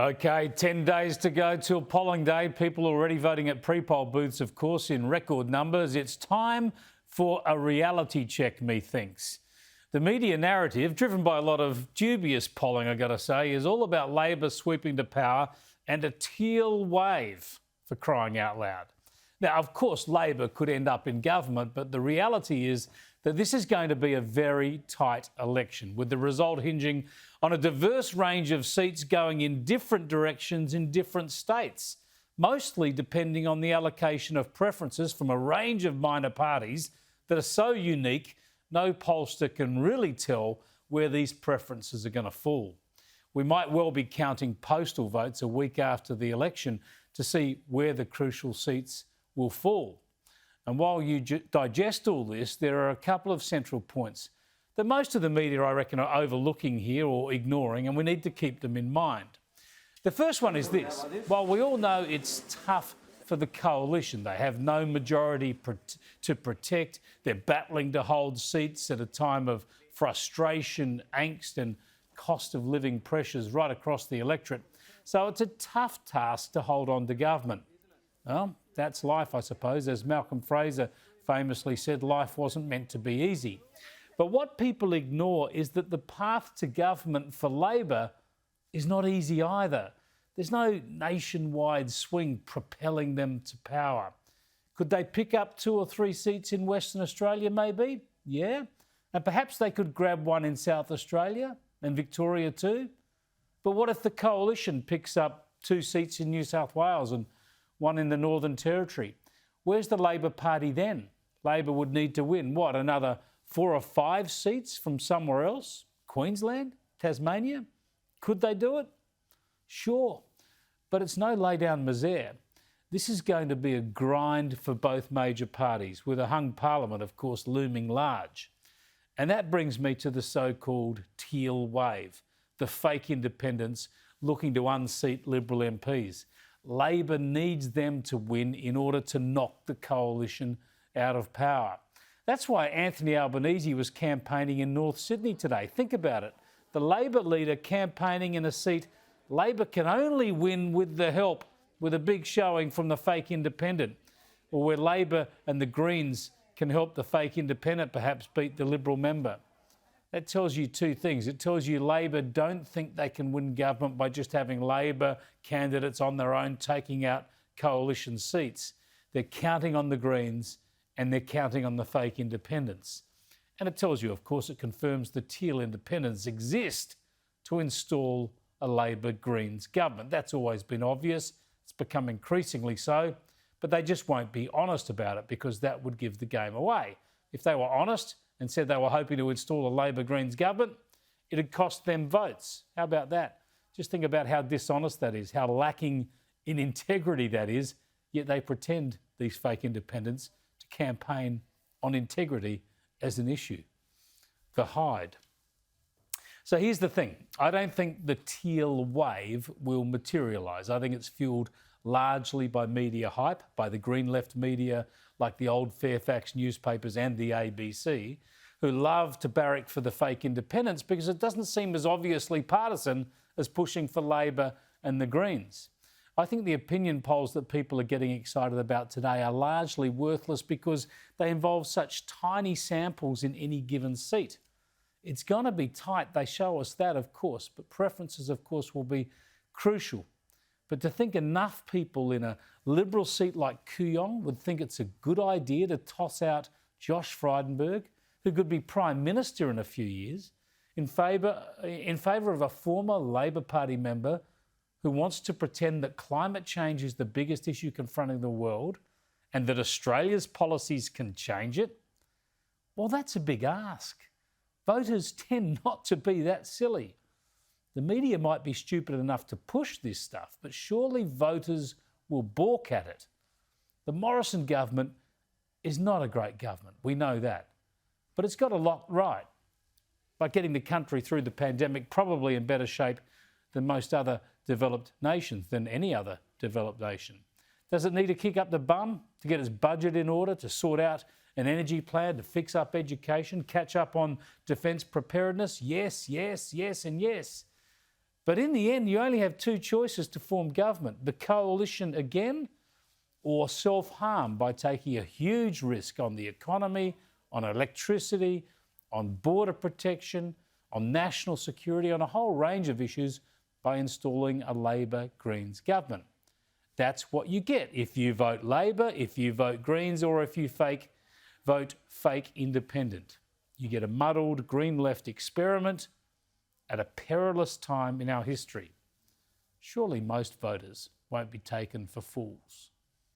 Okay, 10 days to go till polling day. People already voting at pre-poll booths, of course, in record numbers. It's time for a reality check, methinks. The media narrative, driven by a lot of dubious polling, I got to say, is all about Labor sweeping to power and a TEAL wave, for crying out loud. Now, of course, Labor could end up in government, but the reality is that this is going to be a very tight election, with the result hinging on a diverse range of seats going in different directions in different states, mostly depending on the allocation of preferences from a range of minor parties that are so unique, no pollster can really tell where these preferences are going to fall. We might well be counting postal votes a week after the election to see where the crucial seats will fall. And while you digest all this, there are a couple of central points that most of the media, I reckon, are overlooking here or ignoring, and we need to keep them in mind. The first one is this. While we all know it's tough for the coalition, they have no majority to protect, they're battling to hold seats at a time of frustration, angst and cost of living pressures right across the electorate. So it's a tough task to hold on to government. Well, that's life, I suppose. As Malcolm Fraser famously said, life wasn't meant to be easy. But what people ignore is that the path to government for Labor is not easy either. There's no nationwide swing propelling them to power. Could they pick up 2 or 3 seats in Western Australia, maybe? Yeah. And perhaps they could grab one in South Australia and Victoria too. But what if the coalition picks up 2 seats in New South Wales and 1 in the Northern Territory? Where's the Labor Party then? Labor would need to win, what, another 4 or 5 seats from somewhere else? Queensland? Tasmania? Could they do it? Sure. But it's no lay-down misère. This is going to be a grind for both major parties, with a hung parliament, of course, looming large. And that brings me to the so-called TEAL wave, the fake independents looking to unseat Liberal MPs. Labor needs them to win in order to knock the coalition out of power. That's why Anthony Albanese was campaigning in North Sydney today. Think about it. The Labor leader campaigning in a seat Labor can only win with the help, with a big showing from the fake independent, or where Labor and the Greens can help the fake independent perhaps beat the Liberal member. That tells you 2 things. It tells you Labor don't think they can win government by just having Labor candidates on their own taking out coalition seats. They're counting on the Greens and they're counting on the fake independents. And it tells you, of course, it confirms the TEAL independents exist to install a Labor-Greens government. That's always been obvious. It's become increasingly so. But they just won't be honest about it because that would give the game away. If they were honest and said they were hoping to install a Labor-Greens government, it'd cost them votes. How about that? Just think about how dishonest that is, how lacking in integrity that is, yet they pretend, these fake independents, to campaign on integrity as an issue. The hide. So here's the thing. I don't think the TEAL wave will materialise. I think it's fuelled largely by media hype, by the green left media like the old Fairfax newspapers and the ABC, who love to barrack for the fake independents because it doesn't seem as obviously partisan as pushing for Labor and the Greens. I think the opinion polls that people are getting excited about today are largely worthless because they involve such tiny samples in any given seat. It's going to be tight. They show us that, of course, but preferences, of course, will be crucial. But to think enough people in a Liberal seat like Kooyong would think it's a good idea to toss out Josh Frydenberg, who could be Prime Minister in a few years, in favour of a former Labor Party member who wants to pretend that climate change is the biggest issue confronting the world and that Australia's policies can change it? Well, that's a big ask. Voters tend not to be that silly. The media might be stupid enough to push this stuff, but surely voters will balk at it. The Morrison government is not a great government. We know that. But it's got a lot right, like getting the country through the pandemic probably in better shape than most other developed nations, than any other developed nation. Does it need to kick up the bum to get its budget in order, to sort out an energy plan, to fix up education, catch up on defence preparedness? Yes, yes, yes and yes. But in the end, you only have two choices to form government: the coalition again, or self-harm by taking a huge risk on the economy, on electricity, on border protection, on national security, on a whole range of issues by installing a Labor-Greens government. That's what you get if you vote Labor, if you vote Greens, or if you vote fake independent. You get a muddled Green left experiment at a perilous time in our history. Surely most voters won't be taken for fools.